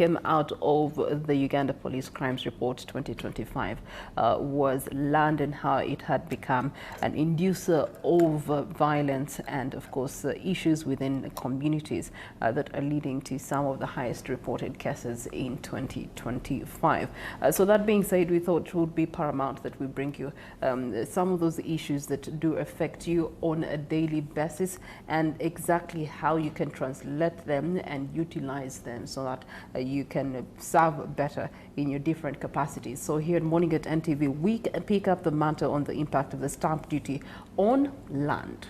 Came out of the Uganda Police Crimes Report 2025 was land and how it had become an inducer of violence and, of course, issues within communities that are leading to some of the highest reported cases in 2025. So that being said, we thought it would be paramount that we bring you some of those issues that do affect you on a daily basis and exactly how you can translate them and utilize them so that you can serve better in your different capacities. So here at Morning at NTV, we pick up the matter on the impact of the stamp duty on land.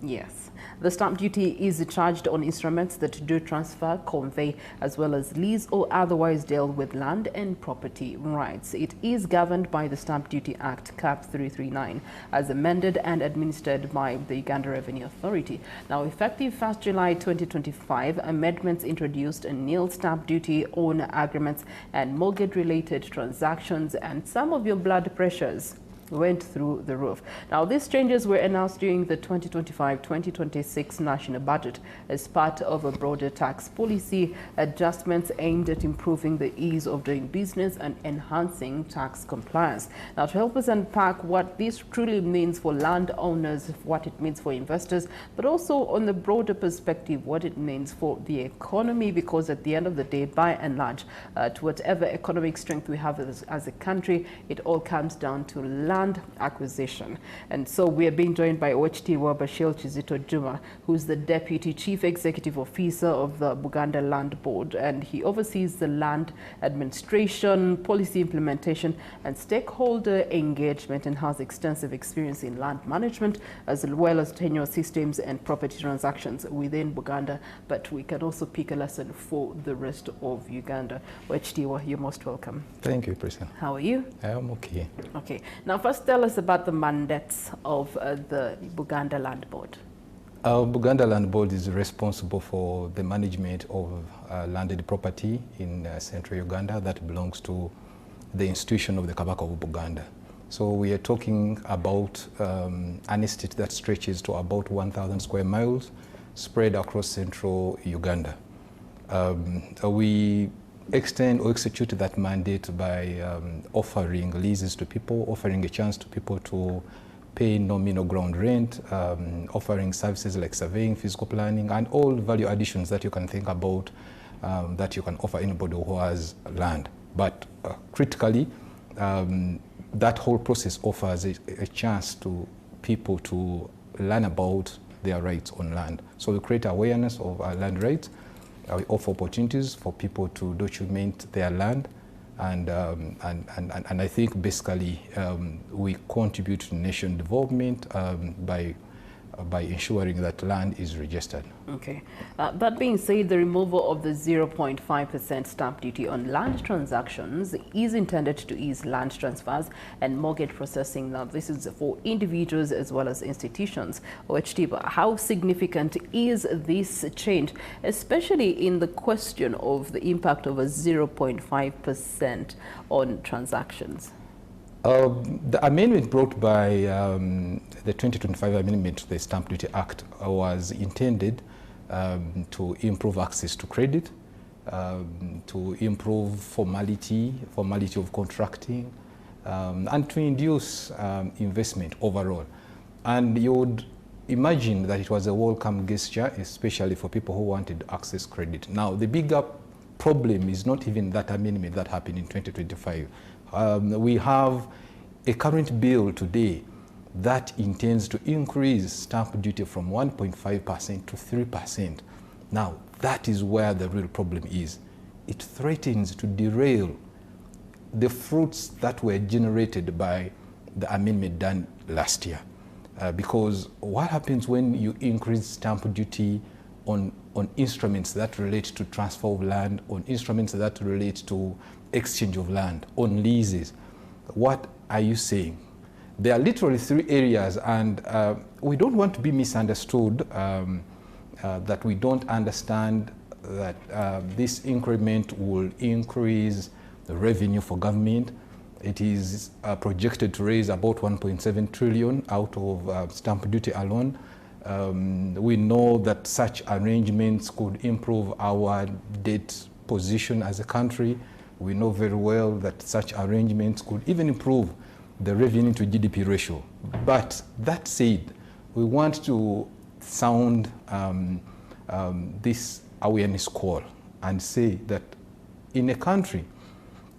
Yes, the stamp duty is charged on instruments that do transfer, convey, as well as lease or otherwise deal with land and property rights. It is governed by the Stamp Duty Act, Cap 339, as amended and administered by the Uganda Revenue Authority. Now, effective 1st July 2025, amendments introduced a nil stamp duty on agreements and mortgage-related transactions, and some of your blood pressures went through the roof. Now, these changes were announced during the 2025-2026 national budget as part of a broader tax policy adjustments aimed at improving the ease of doing business and enhancing tax compliance. Now, to help us unpack what this truly means for landowners, what it means for investors, but also on the broader perspective, what it means for the economy, because at the end of the day, by and large, to whatever economic strength we have as a country, it all comes down to land acquisition. And so we are being joined by Oweekitiibwa Bashir Kizito Juma, who's the Deputy Chief Executive Officer of the Buganda Land Board, and he oversees the land administration, policy implementation, and stakeholder engagement, and has extensive experience in land management, as well as tenure systems and property transactions within Buganda. But we can also pick a lesson for the rest of Uganda. Oweekitiibwa, you're most welcome. Thank you, Priscilla. How are you? I am okay. Okay. Now, first tell us about the mandates of the Buganda Land Board. Our Buganda Land Board is responsible for the management of landed property in central Uganda that belongs to the institution of the Kabaka of Buganda. So we are talking about an estate that stretches to about 1,000 square miles spread across central Uganda. We extend or execute that mandate by offering leases to people, offering a chance to people to pay nominal ground rent, offering services like surveying, physical planning, and all value additions that you can think about that you can offer anybody who has land. But critically, that whole process offers a chance to people to learn about their rights on land. So we create awareness of our land rights. We offer opportunities for people to document their land, and I think basically we contribute to nation development by ensuring that land is registered. Okay. That being said, the removal of the 0.5% stamp duty on land transactions is intended to ease land transfers and mortgage processing. Now, this is for individuals as well as institutions. Oweekitiibwa, how significant is this change, especially in the question of the impact of a 0.5% on transactions? The amendment brought by the 2025 amendment to the Stamp Duty Act was intended to improve access to credit, to improve formality of contracting, and to induce investment overall. And you would imagine that it was a welcome gesture, especially for people who wanted to access credit. Now, the bigger problem is not even that amendment that happened in 2025. We have a current bill today that intends to increase stamp duty from 1.5% to 3%. Now, that is where the real problem is. It threatens to derail the fruits that were generated by the amendment done last year. Because what happens when you increase stamp duty on instruments that relate to transfer of land, on instruments that relate to exchange of land, on leases? What are you saying? There are literally three areas, and we don't want to be misunderstood, that we don't understand that this increment will increase the revenue for government. It is projected to raise about 1.7 trillion out of stamp duty alone. We know that such arrangements could improve our debt position as a country. We know very well that such arrangements could even improve the revenue to GDP ratio. But that said, we want to sound this awareness call and say that in a country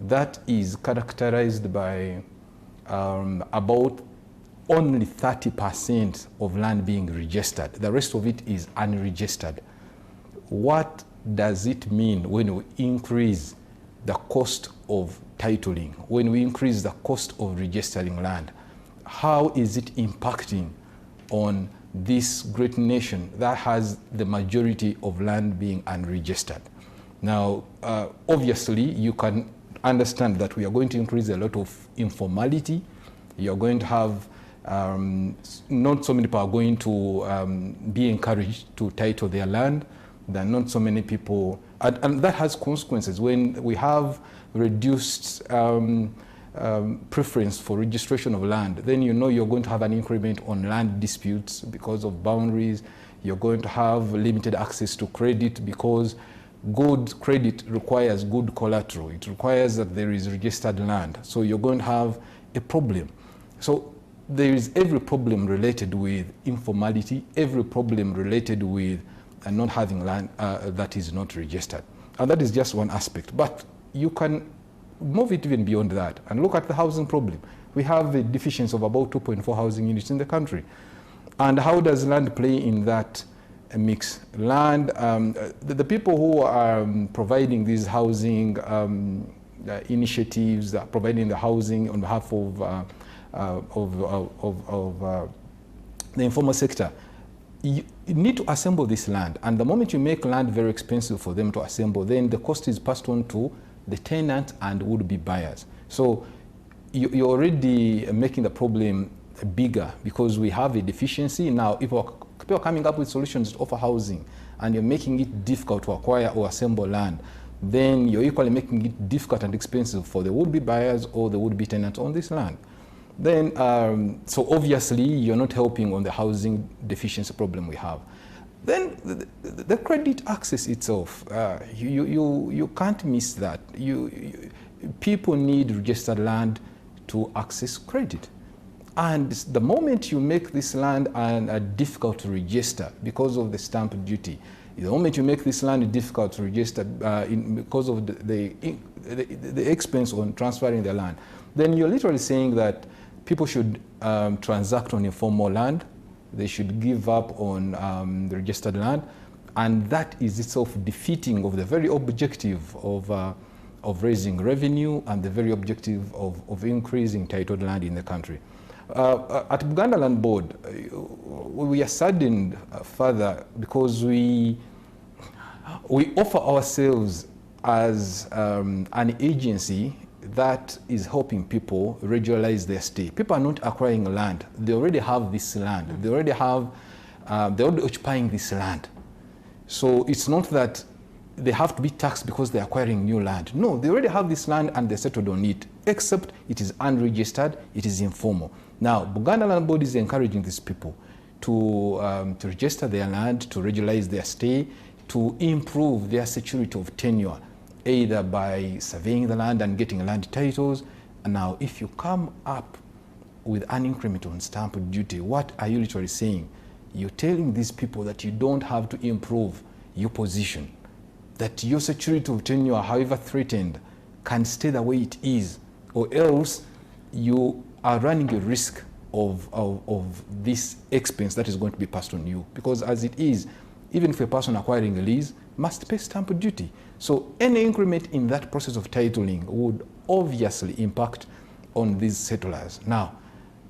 that is characterized by about only 30% of land being registered, the rest of it is unregistered. What does it mean when we increase the cost of titling, when we increase the cost of registering land? How is it impacting on this great nation that has the majority of land being unregistered? Now, obviously, you can understand that we are going to increase a lot of informality. You're going to have not so many people are going to be encouraged to title their land. There are not so many people, and that has consequences. When we have reduced preference for registration of land, then you know you're going to have an increment on land disputes because of boundaries. You're going to have limited access to credit because good credit requires good collateral. It requires that there is registered land. So you're going to have a problem. So there is every problem related with informality, every problem related with not having land that is not registered. And that is just one aspect. But you can move it even beyond that and look at the housing problem. We have a deficiency of about 2.4 housing units in the country. And how does land play in that mix? Land, the people who are providing these housing initiatives, providing the housing on behalf of the informal sector, you need to assemble this land. And the moment you make land very expensive for them to assemble, then the cost is passed on to the tenant and would-be buyers. So you're already making the problem bigger because we have a deficiency. Now, if people are coming up with solutions to offer housing and you're making it difficult to acquire or assemble land, then you're equally making it difficult and expensive for the would-be buyers or the would-be tenants on this land. Then, so obviously, you're not helping on the housing deficiency problem we have. Then the credit access itself, you can't miss that. People need registered land to access credit. And the moment you make this land difficult to register because of the stamp duty, the moment you make this land difficult to register because of the expense on transferring the land, then you're literally saying that people should transact on informal land. They should give up on the registered land. And that is itself defeating of the very objective of raising revenue and the very objective of increasing titled land in the country. At Buganda Land Board, we are saddened further because we offer ourselves as an agency that is helping people regularize their stay. People are not acquiring land. They already have this land. They're already occupying this land. So it's not that they have to be taxed because they're acquiring new land. No, they already have this land and they're settled on it, except it is unregistered, it is informal. Now, Buganda Land Board is encouraging these people to register their land, to regularize their stay, to improve their security of tenure, either by surveying the land and getting land titles. And now, if you come up with an increment on stamp duty, what are you literally saying? You're telling these people that you don't have to improve your position, that your security of tenure, however threatened, can stay the way it is, or else you are running a risk of this expense that is going to be passed on you. Because as it is, even if a person acquiring a lease must pay stamp duty. So any increment in that process of titling would obviously impact on these settlers. Now,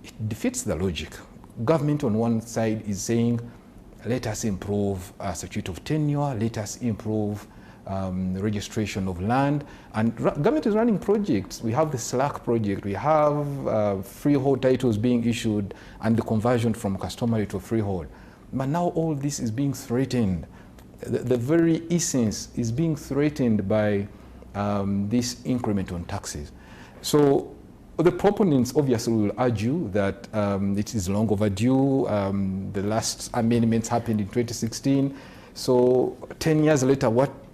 it defeats the logic. Government on one side is saying, let us improve security of tenure, let us improve registration of land. And government is running projects. We have the SLAC project, we have freehold titles being issued and the conversion from customary to freehold. But now all this is being threatened. The very essence is being threatened by this increment on taxes. So the proponents obviously will argue that it is long overdue. The last amendments happened in 2016. So 10 years later,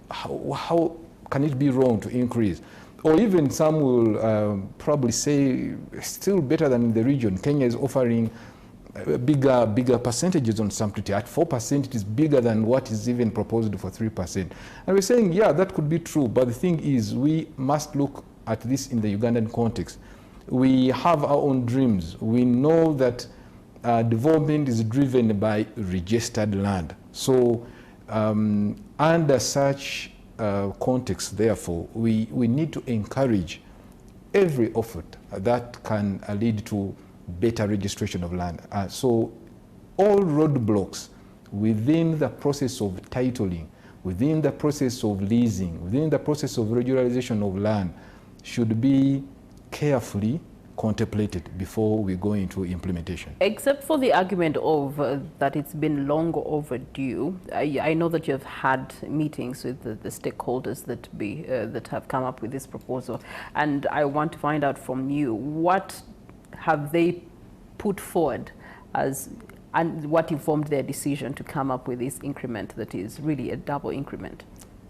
how can it be wrong to increase? Or even some will probably say still better than the region. Kenya is offering bigger percentages on stamp duty. At 4%, it is bigger than what is even proposed for 3%. And we're saying, yeah, that could be true. But the thing is, we must look at this in the Ugandan context. We have our own dreams. We know that development is driven by registered land. So under such context, therefore, we need to encourage every effort that can lead to better registration of land. So all roadblocks within the process of titling, within the process of leasing, within the process of regularization of land should be carefully contemplated before we go into implementation. Except for the argument of that it's been long overdue, I know that you have had meetings with the stakeholders that have come up with this proposal, and I want to find out from you, what have they put forward as, and what informed their decision to come up with this increment that is really a double increment?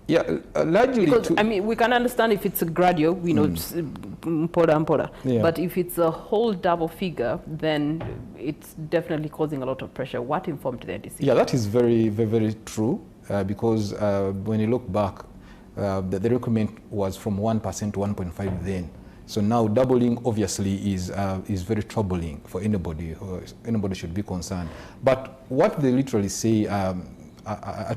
Yeah, largely because, I mean, we can understand if it's a gradual, we know, mpoda. Yeah. But if it's a whole double figure, then it's definitely causing a lot of pressure. What informed their decision? Yeah, that is very, very, very true, because when you look back, the recommend was from 1% to 1.5 then. So now doubling obviously is very troubling for anybody. Anybody should be concerned. But what they literally say are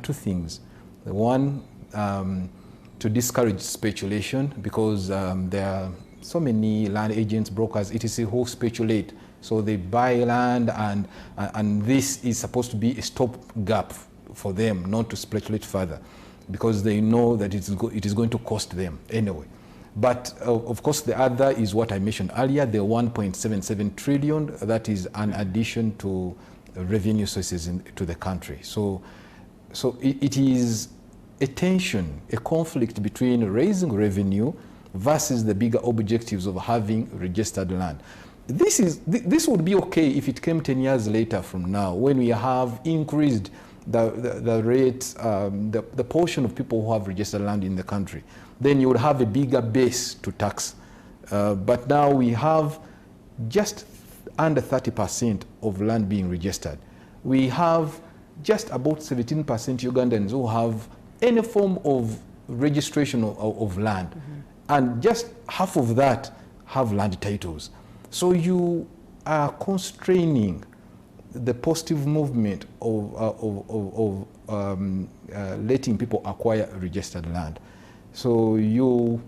two things. One, to discourage speculation, because there are so many land agents, brokers, etc., who speculate. So they buy land, and this is supposed to be a stopgap for them not to speculate further, because they know that it is going to cost them anyway. But of course, the other is what I mentioned earlier, the 1.77 trillion, that is an addition to revenue sources to the country. So it is a tension, a conflict between raising revenue versus the bigger objectives of having registered land. This would be okay if it came 10 years later from now, when we have increased the rate, the portion of people who have registered land in the country. Then you would have a bigger base to tax. But now we have just under 30% of land being registered. We have just about 17% Ugandans who have any form of registration of land. And just half of that have land titles. So you are constraining the positive movement of letting people acquire registered land. So you're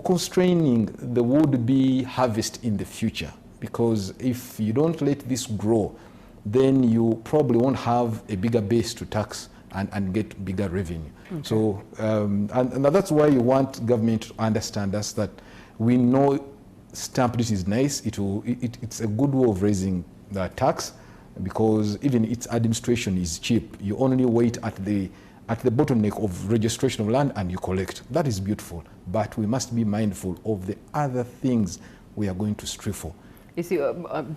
constraining the would-be harvest in the future, because if you don't let this grow, then you probably won't have a bigger base to tax and get bigger revenue. Okay. So and that's why you want government to understand us, that we know stamp duty is nice. It's a good way of raising the tax, because even its administration is cheap. You only wait at the bottleneck of registration of land and you collect. That is beautiful, but we must be mindful of the other things we are going to strive for. You see,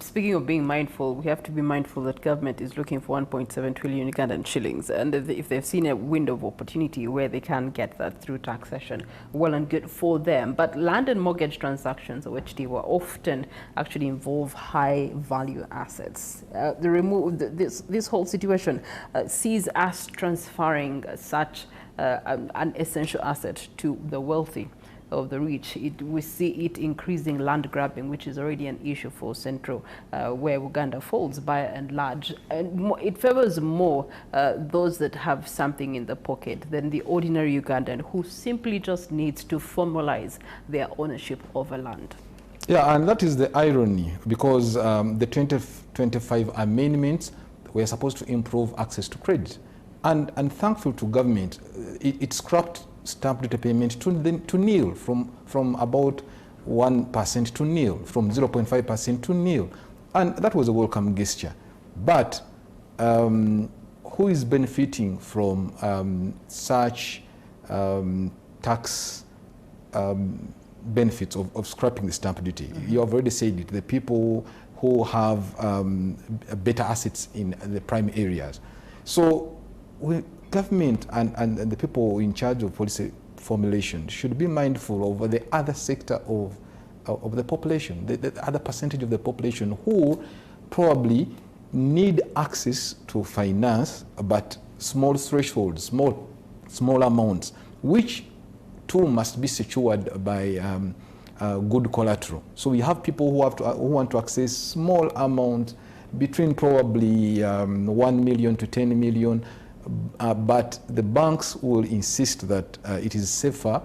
speaking of being mindful, we have to be mindful that government is looking for 1.7 trillion Ugandan shillings. And if they've seen a window of opportunity where they can get that through taxation, well and good for them. But land and mortgage transactions, which they were often actually involve high value assets. This whole situation sees us transferring such an essential asset to the wealthy of the rich. We see it increasing land grabbing, which is already an issue for Central, where Uganda falls by and large. And it favors more those that have something in the pocket than the ordinary Ugandan who simply just needs to formalize their ownership of a land. Yeah, and that is the irony, because the 2025 amendments were supposed to improve access to credit. And thankful to government, it scrapped stamp duty payment to nil, from about 1% to nil, from 0.5% to nil. And that was a welcome gesture. But who is benefiting from such tax benefits of scrapping the stamp duty? You have already said it, the people who have better assets in the prime areas. So government and the people in charge of policy formulation should be mindful of the other sector of the population, the other percentage of the population who probably need access to finance, but small thresholds, small amounts, which too must be secured by good collateral. So we have people who want to access small amounts between probably 1 million to 10 million, but the banks will insist that it is safer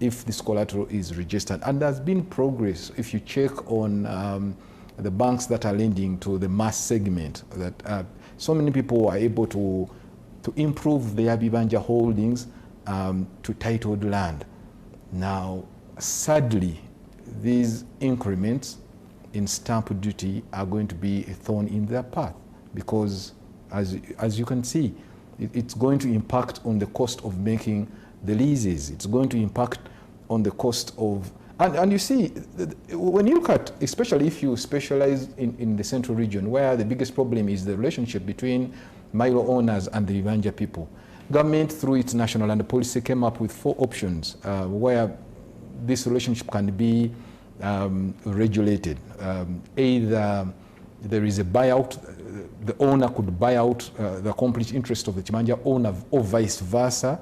if this collateral is registered. And there's been progress if you check on the banks that are lending to the mass segment, that so many people are able to improve their Bibanja holdings to titled land. Now, sadly, these increments in stamp duty are going to be a thorn in their path, because as you can see, it's going to impact on the cost of making the leases. It's going to impact on the cost of, and you see, when you look at, especially if you specialize in the central region, where the biggest problem is the relationship between Milo owners and the Bibanja people. Government, through its national land policy, came up with 4 options where this relationship can be regulated. Either there is a buyout, the owner could buy out the complete interest of the Chimanja owner, or vice versa,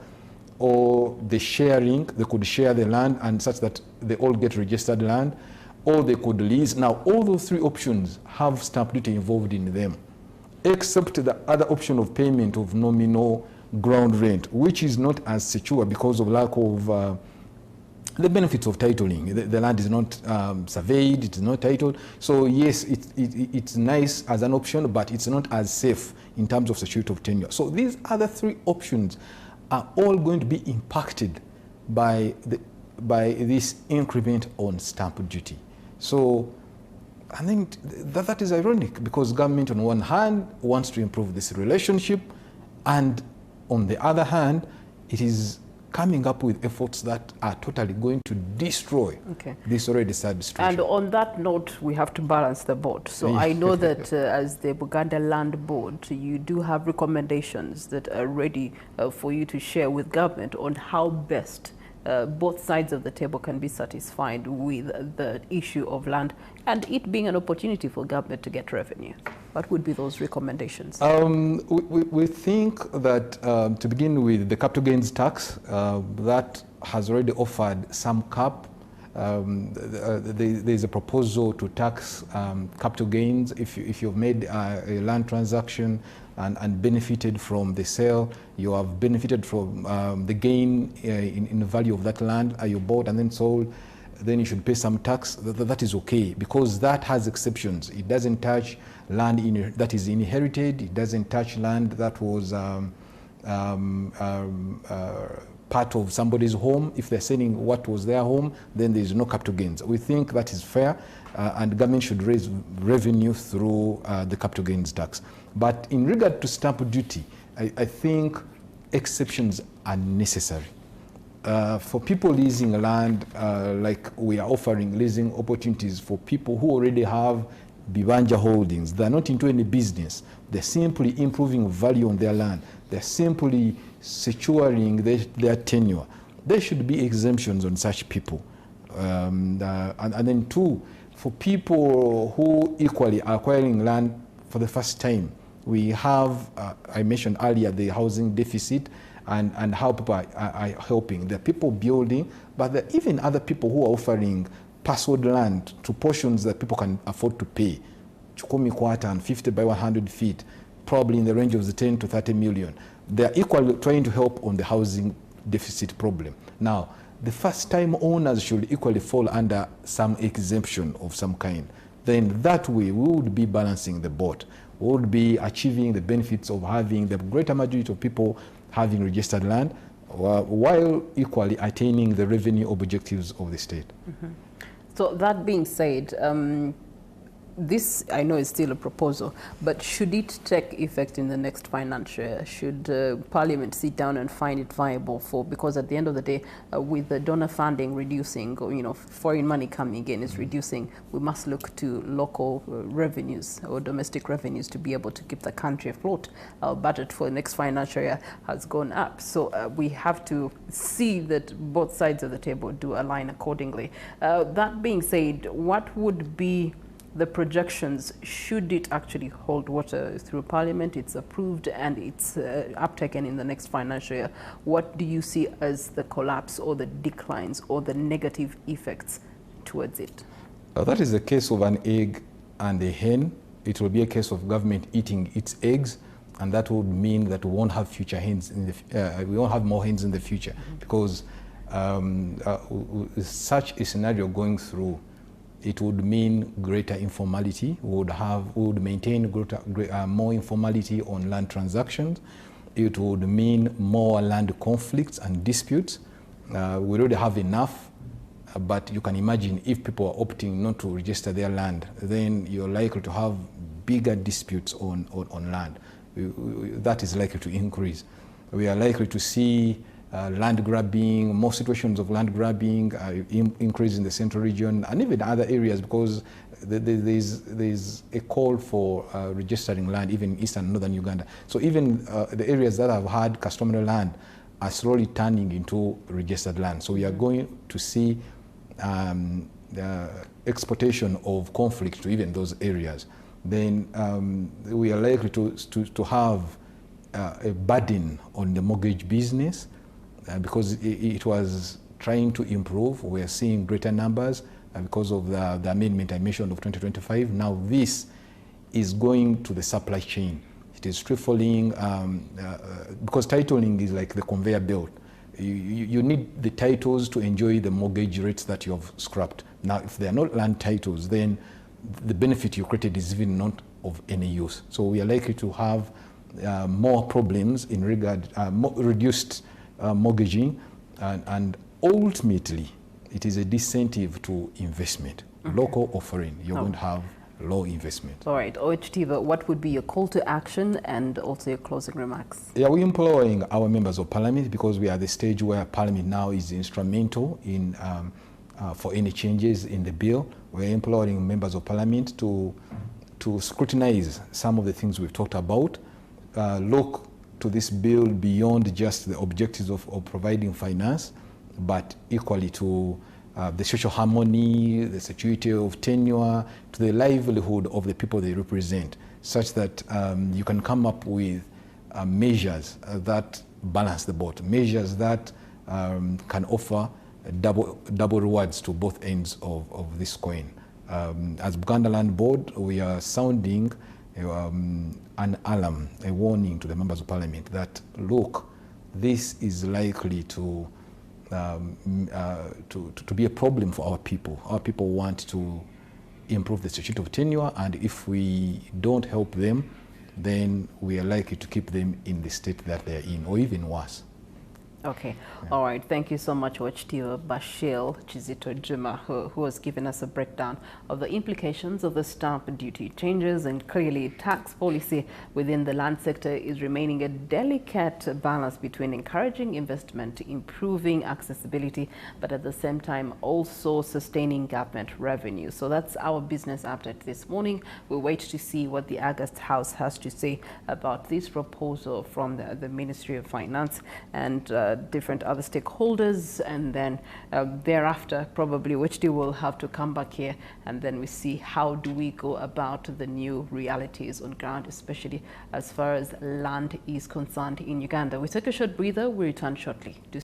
or the sharing, they could share the land and such that they all get registered land, or they could lease. Now, all those 3 options have stamp duty involved in them, except the other option of payment of nominal ground rent, which is not as secure because of lack of the benefits of titling. The land is not surveyed, it is not titled. So yes, it's nice as an option, but it's not as safe in terms of security of tenure. So these other 3 options are all going to be impacted by this increment on stamp duty. So I think that is ironic, because government on one hand wants to improve this relationship, and on the other hand, it is coming up with efforts that are totally going to destroy this already sad situation. And on that note, we have to balance the board. So I know that as the Buganda Land Board, you do have recommendations that are ready for you to share with government on how best both sides of the table can be satisfied with the issue of land and it being an opportunity for government to get revenue. What would be those recommendations? We think that to begin with, the capital gains tax, that has already offered some cap. There's a proposal to tax capital gains if you've made a land transaction and benefited from the sale. You have benefited from the gain in the value of that land you bought and then sold. Then you should pay some tax. That is okay, because that has exceptions. It doesn't touch land that is inherited. It doesn't touch land that was part of somebody's home. If they're selling what was their home, then there is no capital gains. We think that is fair, and government should raise revenue through the capital gains tax. But in regard to stamp duty, I think exceptions are necessary. For people leasing land, like we are offering leasing opportunities for people who already have Bibanja holdings. They're not into any business. They're simply improving value on their land. They're simply securing their tenure. There should be exemptions on such people. And then 2, for people who equally are acquiring land for the first time, we have, I mentioned earlier, the housing deficit and how people are helping. There are people building, but there are even other people who are offering parceled land to portions that people can afford to pay. Chukumi quarter and 50 by 100 feet, probably in the range of the 10 to 30 million. They are equally trying to help on the housing deficit problem. Now, the first-time owners should equally fall under some exemption of some kind. Then that way, we would be balancing the board. We would be achieving the benefits of having the greater majority of people having registered land, while equally attaining the revenue objectives of the state. So that being said, this, I know, is still a proposal, but should it take effect in the next financial year? Should Parliament sit down and find it viable because at the end of the day, with the donor funding reducing, or, foreign money coming in is reducing, we must look to local revenues or domestic revenues to be able to keep the country afloat. Our budget for the next financial year has gone up. So we have to see that both sides of the table do align accordingly. That being said, what would be the projections should it actually hold water through Parliament, it's approved and it's uptaken in the next financial year? What do you see as the collapse or the declines or the negative effects towards it? That is the case of an egg and a hen. It will be a case of government eating its eggs, and that would mean that we won't have future hens we won't have more hens in the future, because such a scenario going through, it would mean greater informality. We would maintain more informality on land transactions. It would mean more land conflicts and disputes. We already have enough, but you can imagine if people are opting not to register their land, then you're likely to have bigger disputes on land. That is likely to increase. We are likely to see land grabbing, more situations of land grabbing, increase in the central region and even other areas, because there's a call for registering land even in eastern and northern Uganda. So even the areas that have had customary land are slowly turning into registered land. So we are going to see the exportation of conflict to even those areas. Then we are likely to have a burden on the mortgage business, because it was trying to improve. We are seeing greater numbers because of the amendment I mentioned of 2025. Now this is going to the supply chain. It is trifling, because titling is like the conveyor belt. You need the titles to enjoy the mortgage rates that you have scrapped. Now, if they are not land titles, then the benefit you created is even not of any use. So we are likely to have more problems in regard, reduced mortgaging, and ultimately it is a disincentive to investment. Okay. Local or foreign, you're going to have low investment. All right, OHTV, what would be your call to action and also your closing remarks? Yeah, we're employing our members of Parliament, because we are at the stage where Parliament now is instrumental in for any changes in the bill. We're imploring members of Parliament to scrutinize some of the things we've talked about, look to this bill beyond just the objectives of providing finance, but equally to the social harmony, the security of tenure, to the livelihood of the people they represent, such that you can come up with measures that balance the boat, measures that can offer double rewards to both ends of this coin. As Buganda Land Board, we are sounding an alarm, a warning to the members of Parliament that, look, this is likely to be a problem for our people. Our people want to improve the security of tenure, and if we don't help them, then we are likely to keep them in the state that they're in, or even worse. Okay. Yeah. All right. Thank you so much, OHTV Bashir Chizito Juma, who has given us a breakdown of the implications of the stamp duty changes. And clearly, tax policy within the land sector is remaining a delicate balance between encouraging investment, improving accessibility, but at the same time also sustaining government revenue. So that's our business update this morning. We'll wait to see what the August House has to say about this proposal from the Ministry of Finance and different other stakeholders, and then thereafter probably OHTV will have to come back here, and then we see how do we go about the new realities on ground, especially as far as land is concerned in Uganda. We take a short breather, we return shortly.